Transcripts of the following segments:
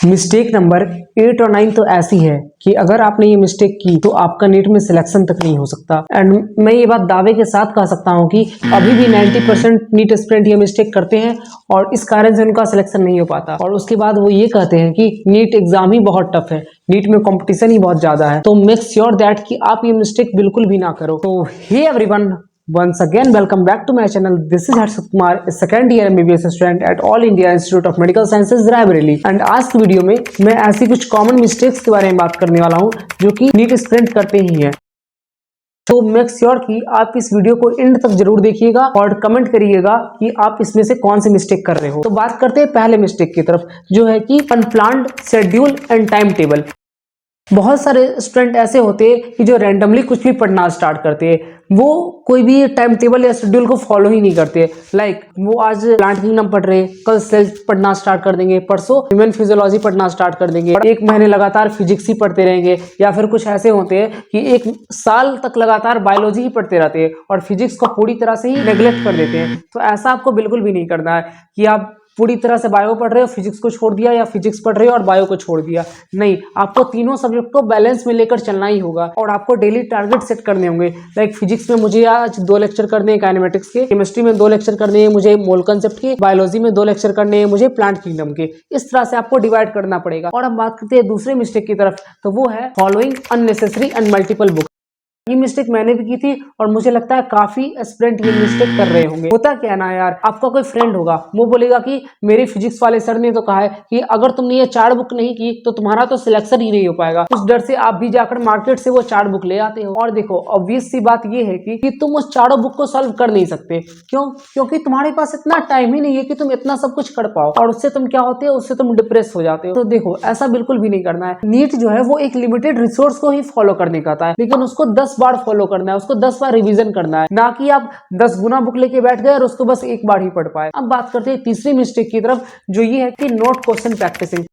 Mistake number 8 और 9 तो ऐसी है कि अगर आपने ये मिस्टेक की तो आपका नीट में सिलेक्शन तक नहीं हो सकता। एंड मैं ये बात दावे के साथ कह सकता हूँ कि अभी भी 90% नीट एस्पिरेंट ये मिस्टेक करते हैं और इस कारण से उनका सिलेक्शन नहीं हो पाता। और उसके बाद वो ये कहते हैं कि नीट एग्जाम ही बहुत टफ है, नीट में कंपटीशन ही बहुत ज्यादा है। तो मेक श्योर दैट कि आप ये मिस्टेक बिल्कुल भी ना करो। तो hey everyone, once again welcome back to my channel. This is Harshit Kumar, a second year MBBS student at All India Institute of Medical Sciences Raebareli. And आज की वीडियो में मैं ऐसी कुछ कॉमन मिस्टेक्स के बारे में बात करने वाला हूं जो कि नीट एस्पिरेंट करते ही हैं। तो मेक श्योर कि आप इस वीडियो को एंड तक जरूर देखिएगा और कमेंट करिएगा कि आप इसमें से कौन सी मिस्टेक कर रहे हो। तो बात करते हैं पहले मिस्टेक की तरफ, जो है कि unplanned schedule and time table. बहुत सारे स्टूडेंट ऐसे होते हैं कि जो रैंडमली कुछ भी पढ़ना स्टार्ट करते हैं, वो कोई भी टाइम टेबल या शेड्यूल को फॉलो ही नहीं करते। लाइक वो आज प्लांट किंगडम पढ़ रहे हैं, कल सेल पढ़ना स्टार्ट कर देंगे, परसों ह्यूमन फिजियोलॉजी पढ़ना स्टार्ट कर देंगे, एक महीने लगातार फिजिक्स ही पढ़ते रहेंगे। या फिर कुछ ऐसे होते हैं कि एक साल तक लगातार बायोलॉजी ही पढ़ते रहते हैं और फिजिक्स को पूरी तरह से ही नेग्लेक्ट कर देते हैं। तो ऐसा आपको बिल्कुल भी नहीं करना है कि आप पूरी तरह से बायो पढ़ रहे हो, फिजिक्स को छोड़ दिया, या फिजिक्स पढ़ रहे हो और बायो को छोड़ दिया। नहीं, आपको तीनों सब्जेक्ट को बैलेंस में लेकर चलना ही होगा और आपको डेली टारगेट सेट करने होंगे। लाइक फिजिक्स में मुझे आज 2 लेक्चर करने हैं काइनेमेटिक्स के, केमिस्ट्री में 2 लेक्चर करने हैं मुझे मोल कंसेप्ट के, बायोलॉजी में 2 लेक्चर करने हैं मुझे प्लांट किंगडम के। इस तरह से आपको डिवाइड करना पड़ेगा। और अब बात करते हैं दूसरे मिस्टेक की तरफ, तो वो है following unnecessary and multiple book. ये मिस्टेक मैंने भी की थी और मुझे लगता है काफी एस्पिरेंट ये मिस्टेक कर रहे होंगे। होता क्या है ना यार, आपका कोई फ्रेंड होगा, वो बोलेगा कि मेरे फिजिक्स वाले सर ने तो कहा है कि अगर तुमने ये 4 बुक नहीं की तो तुम्हारा तो सिलेक्शन ही नहीं हो पाएगा। उस डर से आप भी जाकर मार्केट से वो 4 बुक ले आते हो। और देखो, ऑब्वियस सी बात ये है कि तुम उस 4 बुक को सॉल्व कर नहीं सकते। क्यों? क्योंकि तुम्हारे पास इतना टाइम ही नहीं है कि तुम इतना सब कुछ कर पाओ। और उससे तुम क्या होते हो, उससे तुम डिप्रेस हो जाते हो। तो देखो, ऐसा बिल्कुल भी नहीं करना है। नीट जो है वो एक लिमिटेड रिसोर्स को ही फॉलो करने का था, लेकिन उसको 10 बार फॉलो करना है, उसको 10 बार रिवीजन करना है, ना कि आप 10 गुना बुक लेके बैठ गए और उसको बस एक बार ही पढ़ पाए। अब बात करते हैं तीसरी मिस्टेक की तरफ, जो ये है कि नोट क्वेश्चन प्रैक्टिसिंग।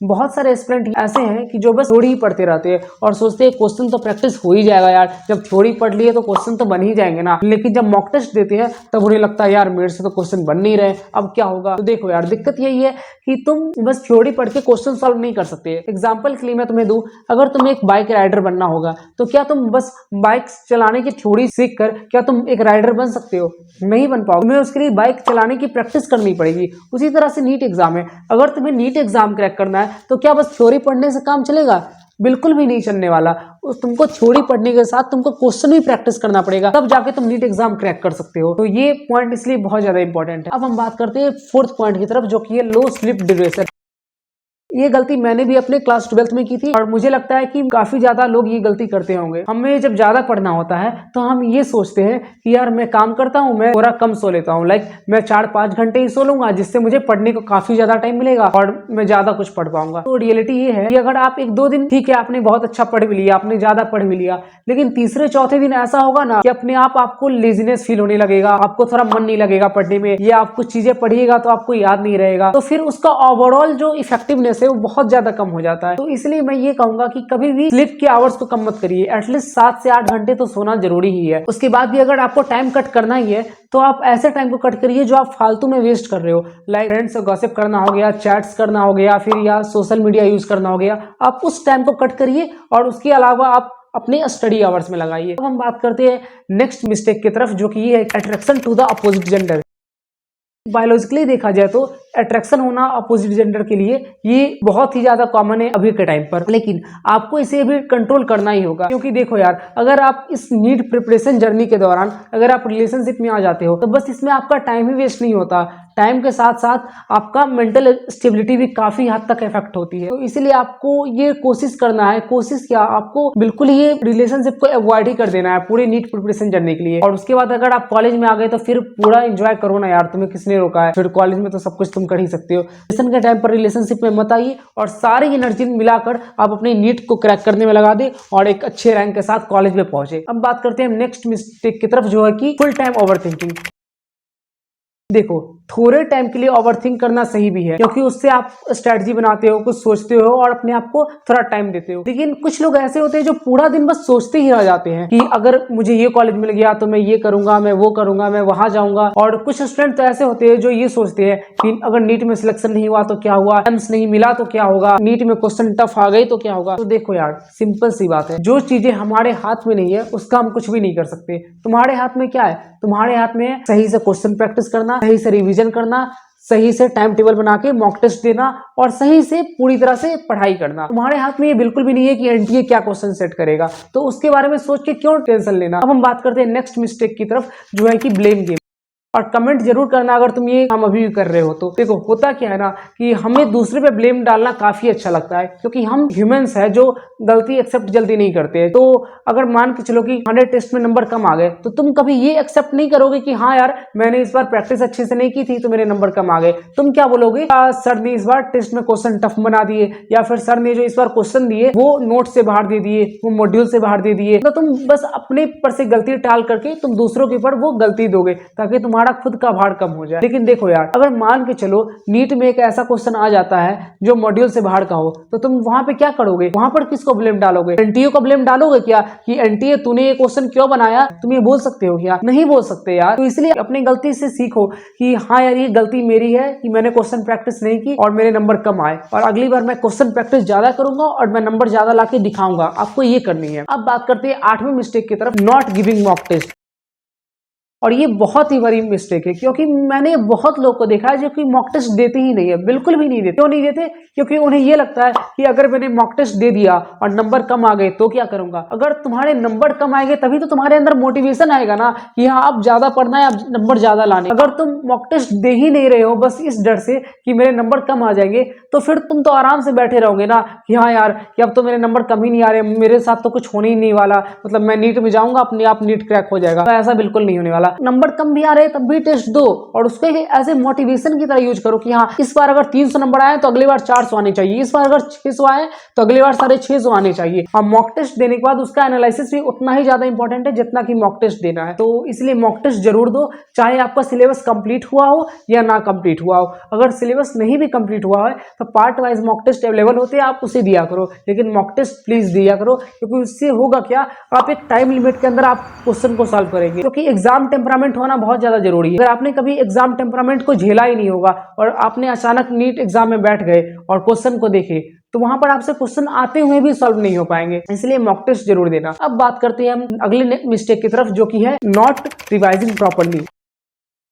बहुत सारे एस्पिरेंट ऐसे हैं कि जो बस थ्योरी ही पढ़ते रहते हैं और सोचते हैं क्वेश्चन तो प्रैक्टिस हो ही जाएगा यार, जब थ्योरी पढ़ लिए तो क्वेश्चन तो बन ही जाएंगे ना। लेकिन जब मॉक टेस्ट देते हैं तब उन्हें लगता है यार मेरे से तो क्वेश्चन बन नहीं रहे, अब क्या होगा। तो देखो यार, दिक्कत यही है कि तुम बस थ्योरी पढ़ के क्वेश्चन सॉल्व नहीं कर सकते। एग्जाम्पल के लिए मैं तुम्हें दूं, अगर तुम्हें एक बाइक राइडर बनना होगा तो क्या तुम बस बाइक चलाने की थ्योरी सीख कर क्या तुम एक राइडर बन सकते हो? नहीं बन पाओगे। तुम्हें उसके लिए बाइक चलाने की प्रैक्टिस करनी पड़ेगी। उसी तरह से नीट एग्जाम है, अगर तुम्हें नीट एग्जाम क्रैक करना है तो क्या बस थ्योरी पढ़ने से काम चलेगा? बिल्कुल भी नहीं चलने वाला। तुमको थ्योरी पढ़ने के साथ तुमको क्वेश्चन भी प्रैक्टिस करना पड़ेगा, तब जाके तुम नीट एग्जाम क्रैक कर सकते हो। तो ये पॉइंट इसलिए बहुत ज्यादा इंपॉर्टेंट है। अब हम बात करते हैं फोर्थ पॉइंट की तरफ, जो कि है लो स्लीप ड्यूरेशन। ये गलती मैंने भी अपने क्लास 12th में की थी और मुझे लगता है कि काफी ज्यादा लोग ये गलती करते होंगे। हमें जब ज्यादा पढ़ना होता है तो हम ये सोचते हैं कि यार मैं काम करता हूँ, मैं थोड़ा कम सो लेता हूँ, लाइक मैं 4-5 घंटे ही सो लूंगा, जिससे मुझे पढ़ने को काफी ज्यादा टाइम मिलेगा और मैं ज्यादा कुछ पढ़ पाऊंगा। तो रियलिटी ये है कि अगर आप 1-2 दिन ठीक है, आपने बहुत अच्छा पढ़ भी लिया, आपने ज्यादा पढ़ भी लिया, लेकिन तीसरे चौथे दिन ऐसा होगा ना कि अपने आपको लेजीनेस फील होने लगेगा, आपको थोड़ा मन नहीं लगेगा पढ़ने में, या आप कुछ चीजें पढ़िएगा तो आपको याद नहीं रहेगा, तो फिर उसका ओवरऑल जो इफेक्टिवनेस है वो बहुत ज्यादा कम हो जाता है। तो इसलिए मैं ये कहूंगा कि कभी भी स्लीप के आवर्स को कम मत करिए। एटलीस्ट 7 से 8 घंटे तो सोना जरूरी ही है। उसके बाद भी अगर आपको टाइम कट करना ही है तो आप ऐसे टाइम को कट करिए जो आप फालतू में वेस्ट कर रहे हो। लाइक फ्रेंड्स से गॉसिप करना हो गया, चैट्स करना हो गया, फिर या सोशल मीडिया यूज करना हो गया, आप उस टाइम को कट करिए और उसके अलावा आप अपने स्टडी आवर्स में लगाइए। अब हम बात करते हैं नेक्स्ट मिस्टेक की तरफ, जो कि ये है attraction to the opposite gender. Biologically देखा जाए तो अट्रैक्शन होना अपोजिट जेंडर के लिए ये बहुत ही ज्यादा कॉमन है अभी के टाइम पर, लेकिन आपको इसे भी कंट्रोल करना ही होगा। क्योंकि देखो यार, अगर आप इस नीट प्रिपरेशन जर्नी के दौरान अगर आप रिलेशनशिप में आ जाते हो तो बस इसमें आपका टाइम ही वेस्ट नहीं होता, टाइम के साथ साथ आपका मेंटल स्टेबिलिटी भी काफी हद तक इफेक्ट होती है। तो इसलिए आपको ये कोशिश करना है, कोशिश क्या, आपको बिल्कुल ये रिलेशनशिप को अवॉइड ही कर देना है पूरे नीट प्रिपरेशन जर्नी के लिए। और उसके बाद अगर आप कॉलेज में आ गए तो फिर पूरा एंजॉय करो ना यार, तुम्हें किसने रोका है, फिर कॉलेज में तो सब कुछ तुम कर ही सकते हो। रिलेशन के टाइम पर रिलेशनशिप में मत आइए और सारी एनर्जी मिलाकर आप अपने नीट को क्रैक करने में लगा दे और एक अच्छे रैंक के साथ कॉलेज में पहुंचे। अब बात करते हैं नेक्स्ट मिस्टेक की तरफ, जो है कि फुल टाइम ओवरथिंकिंग। देखो, थोड़े टाइम के लिए ओवरथिंक करना सही भी है, क्योंकि उससे आप स्ट्रेटजी बनाते हो, कुछ सोचते हो और अपने आप को थोड़ा टाइम देते हो। लेकिन कुछ लोग ऐसे होते हैं जो पूरा दिन बस सोचते ही रह जाते हैं कि अगर मुझे ये कॉलेज मिल गया तो मैं ये करूंगा, मैं वो करूंगा, मैं वहां जाऊंगा। और कुछ स्टूडेंट तो ऐसे होते हैं जो ये सोचते हैं कि अगर नीट में सिलेक्शन नहीं हुआ तो क्या हुआ, एम्स नहीं मिला तो क्या होगा, नीट में क्वेश्चन टफ आ गई तो क्या होगा। तो देखो यार, सिंपल सी बात है, जो चीजें हमारे हाथ में नहीं है उसका हम कुछ भी नहीं कर सकते। तुम्हारे हाथ में क्या है? तुम्हारे हाथ में सही से क्वेश्चन प्रैक्टिस करना, सही से रिवीजन करना, सही से टाइम टेबल बना के मॉक टेस्ट देना और सही से पूरी तरह से पढ़ाई करना। तुम्हारे हाथ में ये बिल्कुल भी नहीं है कि एनटीए क्या क्वेश्चन सेट करेगा, तो उसके बारे में सोच के क्यों टेंशन लेना। अब हम बात करते हैं नेक्स्ट मिस्टेक की तरफ, जो है कि ब्लेम गेम। और कमेंट जरूर करना अगर तुम ये काम अभी भी कर रहे हो तो। देखो होता क्या है ना कि हमें दूसरे पे ब्लेम डालना काफी अच्छा लगता है, क्योंकि हम ह्यूमंस है जो गलती एक्सेप्ट जल्दी नहीं करते हैं। तो अगर मान के चलो कि 100 टेस्ट में नंबर कम आ गए तो तुम कभी ये एक्सेप्ट नहीं करोगे कि हाँ यार मैंने इस बार प्रैक्टिस अच्छे से नहीं की थी तो मेरे नंबर कम आ गए। तुम क्या बोलोगे, सर ने इस बार टेस्ट में क्वेश्चन टफ बना दिए, या फिर सर ने जो इस बार क्वेश्चन दिए वो नोट से बाहर दे दिए, वो मॉड्यूल से बाहर दे दिए। तो तुम बस अपने पर से गलती टाल करके तुम दूसरों के ऊपर वो गलती दोगे ताकि तुम्हारा खुद का भार कम हो जाए। लेकिन देखो यार, अगर मान के चलो नीट में एक ऐसा क्वेश्चन आ जाता है जो मॉड्यूल से बाहर का हो, तो तुम वहां पे क्या करोगे? वहां पर किसको ब्लेम डालोगे? एनटीए को ब्लेम डालोगे क्या कि एनटीए तूने ये क्वेश्चन क्यों बनाया? तुम ये बोल सकते हो क्या? नहीं बोल सकते यार। तो इसलिए अपनी गलती से सीखो कि हाँ यार, ये गलती मेरी है कि मैंने क्वेश्चन प्रैक्टिस नहीं की और मेरे नंबर कम आए, और अगली बार मैं क्वेश्चन प्रैक्टिस ज्यादा करूंगा और मैं नंबर ज्यादा लाके दिखाऊंगा। आपको ये करनी है। अब बात करते हैं 8वें मिस्टेक की तरफ, नॉट गिविंग मॉक टेस्ट। और ये बहुत ही बड़ी मिस्टेक है, क्योंकि मैंने बहुत लोग को देखा है जो कि मॉक टेस्ट देते ही नहीं है, बिल्कुल भी नहीं देते। क्यों नहीं देते? क्योंकि उन्हें ये लगता है कि अगर मैंने मॉक टेस्ट दे दिया और नंबर कम आ गए तो क्या करूंगा। अगर तुम्हारे नंबर कम आएंगे तभी तो तुम्हारे अंदर मोटिवेशन आएगा ना कि हाँ अब ज्यादा पढ़ना है, अब नंबर ज्यादा लाने। अगर तुम मॉक टेस्ट दे ही नहीं रहे हो बस इस डर से कि मेरे नंबर कम आ जाएंगे, तो फिर तुम तो आराम से बैठे रहोगे ना कि हाँ यार कि अब तो मेरे नंबर कम ही नहीं आ रहे, मेरे साथ तो कुछ होने ही नहीं वाला, मतलब मैं नीट में जाऊंगा अपने आप नीट क्रैक हो जाएगा। तो ऐसा बिल्कुल नहीं होने वाला। नंबर कम भी आ रहे तब भी टेस्ट दो और उसको ऐसे मोटिवेशन की तरह यूज करो कि हाँ इस बार अगर 300 नंबर आए तो अगली बार 400 आने चाहिए, इस बार अगर 600 आए तो अगली बार 650 आने चाहिए। और मॉक टेस्ट देने के बाद उसका एनालिसिस भी उतना ही ज्यादा इंपॉर्टेंट है जितना कि मॉक टेस्ट देना है। तो इसलिए मॉक टेस्ट जरूर दो, चाहे आपका सिलेबस कंप्लीट हुआ हो या ना कंप्लीट हुआ हो। अगर सिलेबस नहीं भी कंप्लीट हुआ है तो part wise mock test available होते हैं, आप उसे दिया करो, लेकिन मॉक टेस्ट प्लीज दिया करो। क्योंकि उससे होगा क्या, आप एक टाइम लिमिट के अंदर आप क्वेश्चन को सॉल्व करेंगे। क्योंकि एग्जाम टेम्परामेंट होना बहुत ज्यादा जरूरी है। अगर आपने कभी एग्जाम टेम्परामेंट को झेला ही नहीं होगा और आपने अचानक नीट एग्जाम में बैठ गए और क्वेश्चन को देखे, तो वहां पर आपसे क्वेश्चन आते हुए भी सॉल्व नहीं हो पाएंगे। इसलिए मॉक टेस्ट जरूर देना। अब बात करते हैं हम अगले मिस्टेक की तरफ, जो कि है नॉट रिवाइजिंग प्रॉपर्ली।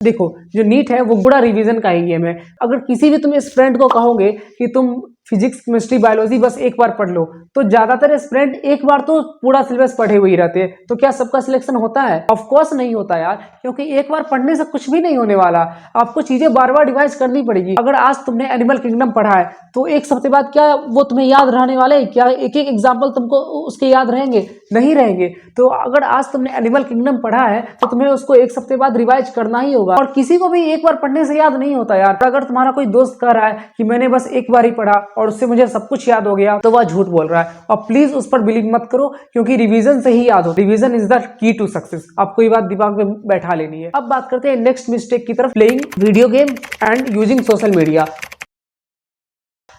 देखो जो नीट है वो बड़ा रिवीजन का ही गेम है। अगर किसी भी तुम इस फ्रेंड को कहोगे कि तुम फिजिक्स केमिस्ट्री बायोलॉजी बस एक बार पढ़ लो, तो ज्यादातर स्टूडेंट एक बार तो पूरा सिलेबस पढ़े हुए ही रहते हैं। तो क्या सबका सिलेक्शन होता है? ऑफ कोर्स नहीं होता यार, क्योंकि एक बार पढ़ने से कुछ भी नहीं होने वाला। आपको चीजें बार बार रिवाइज करनी पड़ेगी। अगर आज तुमने एनिमल किंगडम पढ़ा है तो एक हफ्ते बाद क्या वो तुम्हें याद रहने वाले? क्या एक एक एग्जाम्पल तुमको उसके याद रहेंगे? नहीं रहेंगे। तो अगर आज तुमने एनिमल किंगडम पढ़ा है तो तुम्हें उसको एक हफ्ते बाद रिवाइज करना ही होगा। और किसी को भी एक बार पढ़ने से याद नहीं होता यार। अगर तुम्हारा कोई दोस्त कह रहा है कि मैंने बस एक बार ही पढ़ा और उससे मुझे सब कुछ याद हो गया, तो वह झूठ बोल रहा है। और प्लीज उस पर बिलीव मत करो, क्योंकि रिवीजन से ही याद हो। Revision is the key to success. आपको ये बात दिमाग में बैठा लेनी है। अब बात करते हैं नेक्स्ट मिस्टेक की तरफ, playing video game and using social media.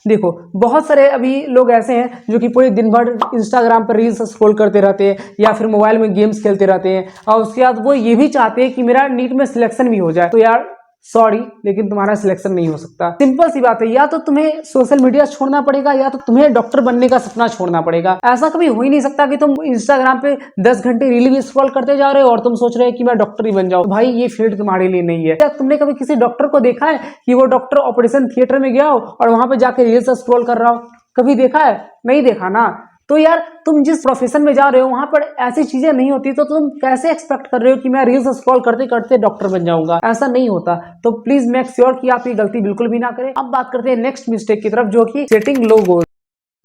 देखो बहुत सारे अभी लोग ऐसे हैं जो कि पूरे दिन भर इंस्टाग्राम पर रील्स स्क्रॉल करते रहते हैं या फिर मोबाइल में गेम्स खेलते रहते हैं, और उसके बाद वो ये भी चाहते हैं कि मेरा नीट में सिलेक्शन भी हो जाए। तो यार सॉरी, लेकिन तुम्हारा सिलेक्शन नहीं हो सकता। सिंपल सी बात है, या तो तुम्हें सोशल मीडिया छोड़ना पड़ेगा या तो तुम्हें डॉक्टर बनने का सपना छोड़ना पड़ेगा। ऐसा कभी हो ही नहीं सकता कि तुम इंस्टाग्राम पे 10 घंटे रील भी स्क्रॉल करते जा रहे हो और तुम सोच रहे हो कि मैं डॉक्टर ही बन जाऊं। भाई ये फील्ड तुम्हारे लिए नहीं है। क्या तुमने कभी किसी डॉक्टर को देखा है कि वो डॉक्टर ऑपरेशन थिएटर में गया हो और वहां पे जाके रील्स स्क्रॉल कर रहा हो? कभी देखा है? नहीं देखा ना। तो यार तुम जिस प्रोफेशन में जा रहे हो वहां पर ऐसी चीजें नहीं होती, तो तुम कैसे एक्सपेक्ट कर रहे हो कि मैं रील्स स्क्रॉल करते करते डॉक्टर बन जाऊंगा? ऐसा नहीं होता। तो प्लीज मेक श्योर कि आप ये गलती बिल्कुल भी ना करें। अब बात करते हैं नेक्स्ट मिस्टेक की तरफ, जो कि सेटिंग लो गोल।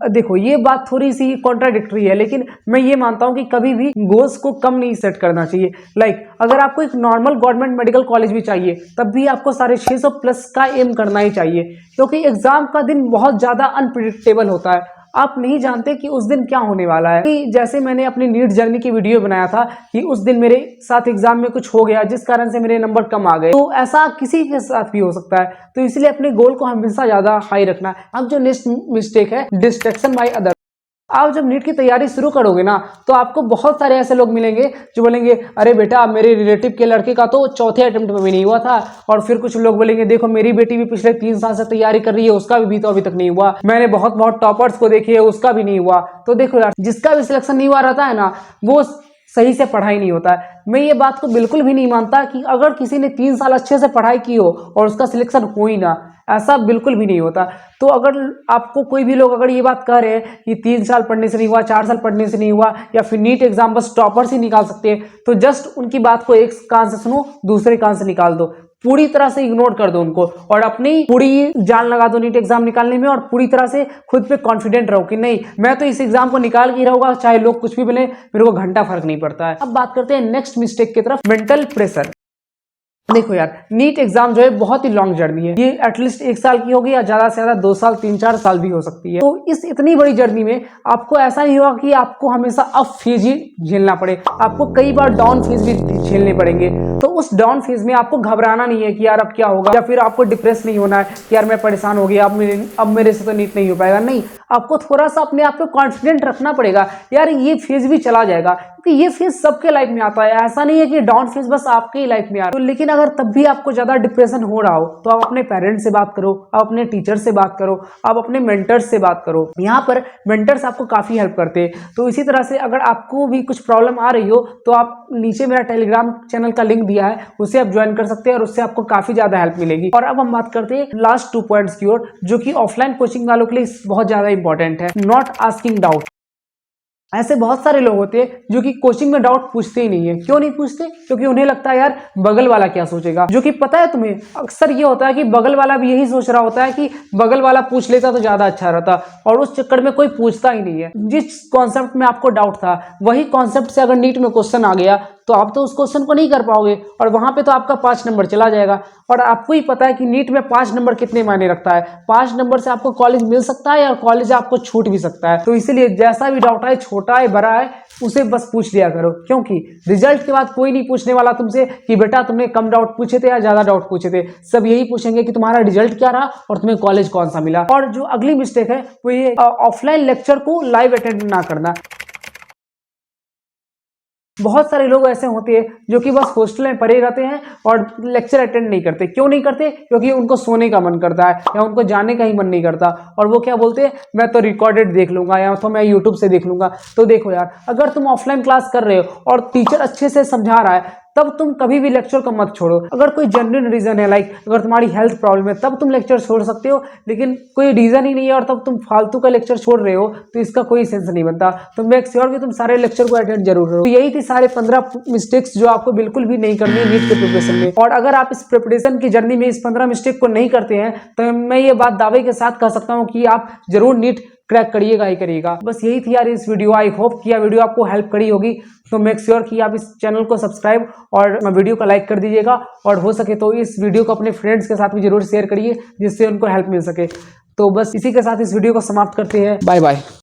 देखो ये बात थोड़ी सी कॉन्ट्राडिक्टरी है, लेकिन मैं ये मानता हूं कि कभी भी गोल्स को कम नहीं सेट करना चाहिए। अगर आपको एक नॉर्मल गवर्नमेंट मेडिकल कॉलेज भी चाहिए तब भी आपको 650 प्लस का एम करना ही चाहिए, क्योंकि एग्जाम का दिन बहुत ज्यादा अनप्रिडिक्टेबल होता है। आप नहीं जानते कि उस दिन क्या होने वाला है। कि जैसे मैंने अपनी नीट जर्नी की वीडियो बनाया था कि उस दिन मेरे साथ एग्जाम में कुछ हो गया जिस कारण से मेरे नंबर कम आ गए, तो ऐसा किसी के साथ भी हो सकता है। तो इसलिए अपने गोल को हमेशा ज्यादा हाई रखना है। अब जो नेक्स्ट मिस्टेक है, डिस्ट्रैक्शन बाय अदर। आप जब नीट की तैयारी शुरू करोगे ना, तो आपको बहुत सारे ऐसे लोग मिलेंगे जो बोलेंगे अरे बेटा मेरे रिलेटिव के लड़के का तो चौथे अटेम्प्ट में भी नहीं हुआ था। और फिर कुछ लोग बोलेंगे देखो मेरी बेटी भी पिछले 3 साल से तैयारी कर रही है, उसका भी तो अभी तक नहीं हुआ। मैंने बहुत बहुत टॉपर्स को देखी है, उसका भी नहीं हुआ। तो देखो यार, जिसका भी सिलेक्शन नहीं हुआ रहता है ना, वो सही से पढ़ाई नहीं होता है। मैं ये बात को बिल्कुल भी नहीं मानता कि अगर किसी ने 3 साल अच्छे से पढ़ाई की हो और उसका सिलेक्शन हो ही ना, ऐसा बिल्कुल भी नहीं होता। तो अगर आपको कोई भी लोग अगर ये बात कह रहे हैं कि 3 साल पढ़ने से नहीं हुआ, 4 साल पढ़ने से नहीं हुआ, या फिर नीट एग्जाम बस टॉपर्स ही निकाल सकते हैं, तो जस्ट उनकी बात को एक कान से सुनो, दूसरे कान से निकाल दो। पूरी तरह से इग्नोर कर दो उनको और अपनी पूरी जान लगा दो नीट एग्जाम निकालने में। और पूरी तरह से खुद पे कॉन्फिडेंट रहो कि नहीं, मैं तो इस एग्जाम को निकाल के ही रहूंगा, चाहे लोग कुछ भी बोले, मेरे को घंटा फर्क नहीं पड़ता है। अब बात करते हैं नेक्स्ट मिस्टेक की तरफ, मेंटल प्रेशर। देखो यार, नीट एग्जाम जो है बहुत ही लॉन्ग जर्नी है। ये एटलीस्ट 1 साल की होगी या ज्यादा से ज्यादा 2 साल 3-4 साल भी हो सकती है। तो इस इतनी बड़ी जर्नी में आपको ऐसा नहीं होगा कि आपको हमेशा अप फेज ही झेलना पड़े, आपको कई बार डाउन फेज भी झेलने पड़ेंगे। तो उस डाउन फेज में आपको घबराना नहीं है कि यार अब क्या होगा, या फिर आपको डिप्रेस नहीं होना है कि यार मैं परेशान हो गया, अब मेरे से तो नीट नहीं हो पाएगा। नहीं, आपको थोड़ा सा अपने आप पे कॉन्फिडेंट रखना पड़ेगा, यार ये फेज भी चला जाएगा, क्योंकि ये फेज सबके लाइफ में आता है। ऐसा नहीं है कि डाउन फेज बस आपके ही लाइफ में आ रहा है। तो लेकिन अगर तब भी आपको ज्यादा डिप्रेशन हो रहा हो, तो आप अपने पेरेंट्स से बात करो, आप अपने टीचर से बात करो, आप अपने मेंटर्स से बात करो। यहाँ पर मेंटर्स आपको काफी हेल्प करते हैं। तो इसी तरह से अगर आपको भी कुछ प्रॉब्लम आ रही हो, तो आप नीचे मेरा टेलीग्राम चैनल का लिंक दिया है, उसे आप ज्वाइन कर सकते हैं और उससे आपको काफी ज्यादा हेल्प मिलेगी। और अब हम बात करते हैं लास्ट 2 पॉइंट्स की ओर, जो कि ऑफलाइन कोचिंग वालों के लिए बहुत ज्यादा इंपॉर्टेंट है। Not asking doubt. ऐसे बहुत सारे लोग होते हैं जो कि कोचिंग में डाउट पूछते ही नहीं है। क्यों नहीं पूछते? क्योंकि उन्हें लगता है यार बगल वाला क्या सोचेगा। जो कि पता है तुम्हें, अक्सर ये होता है कि बगल वाला भी यही सोच रहा होता है कि बगल वाला पूछ लेता तो ज्यादा अच्छा रहता, और उस चक्कर में कोई पूछता ही नहीं है। जिस कॉन्सेप्ट में आपको डाउट था, वही कॉन्सेप्ट से अगर नीट में क्वेश्चन आ गया, तो आप तो उस क्वेश्चन को नहीं कर पाओगे और वहां पे तो आपका 5 नंबर चला जाएगा। और आपको ही पता है कि नीट में 5 नंबर कितने मायने रखता है। 5 नंबर से आपको कॉलेज मिल सकता है या कॉलेज आपको छूट भी सकता है। तो इसीलिए जैसा भी डाउट है, छोटा है बड़ा है, उसे बस पूछ लिया करो। क्योंकि रिजल्ट के बाद कोई नहीं पूछने वाला तुमसे कि बेटा तुमने कम डाउट पूछे थे या ज्यादा डाउट पूछे थे। सब यही पूछेंगे कि तुम्हारा रिजल्ट क्या रहा और तुम्हें कॉलेज कौन सा मिला। और जो अगली मिस्टेक है वो ये ऑफलाइन लेक्चर को लाइव अटेंड ना करना। बहुत सारे लोग ऐसे होते हैं जो कि बस हॉस्टल में पड़े रहते हैं और लेक्चर अटेंड नहीं करते। क्यों नहीं करते? क्योंकि उनको सोने का मन करता है या उनको जाने का ही मन नहीं करता। और वो क्या बोलते हैं, मैं तो रिकॉर्डेड देख लूंगा या तो मैं यूट्यूब से देख लूंगा। तो देखो यार, अगर तुम ऑफलाइन क्लास कर रहे हो और टीचर अच्छे से समझा रहा है, तब तुम कभी भी लेक्चर को मत छोड़ो। अगर कोई जेन्युइन रीजन है, लाइक अगर तुम्हारी हेल्थ प्रॉब्लम है, तब तुम लेक्चर छोड़ सकते हो। लेकिन कोई रीजन ही नहीं है और तब तुम फालतू का लेक्चर छोड़ रहे हो, तो इसका कोई सेंस नहीं बनता। तो मेक श्योर कि तुम सारे लेक्चर को अटेंड जरूर करो। तो यही थी सारे 15 मिस्टेक्स जो आपको बिल्कुल भी नहीं करनी है नीट के प्रिपरेशन में। और अगर आप इस प्रिपरेशन की जर्नी में इस 15 मिस्टेक को नहीं करते हैं, तो मैं ये बात दावे के साथ कह सकता हूँ कि आप जरूर नीट क्रैक करिएगा ही करिएगा। बस यही थी यार इस वीडियो। आई होप कि यह वीडियो आपको हेल्प करी होगी। तो मेक श्योर कि आप इस चैनल को सब्सक्राइब और वीडियो को लाइक कर दीजिएगा। और हो सके तो इस वीडियो को अपने फ्रेंड्स के साथ भी जरूर शेयर करिए, जिससे उनको हेल्प मिल सके। तो बस इसी के साथ इस वीडियो को समाप्त करते हैं। Bye bye.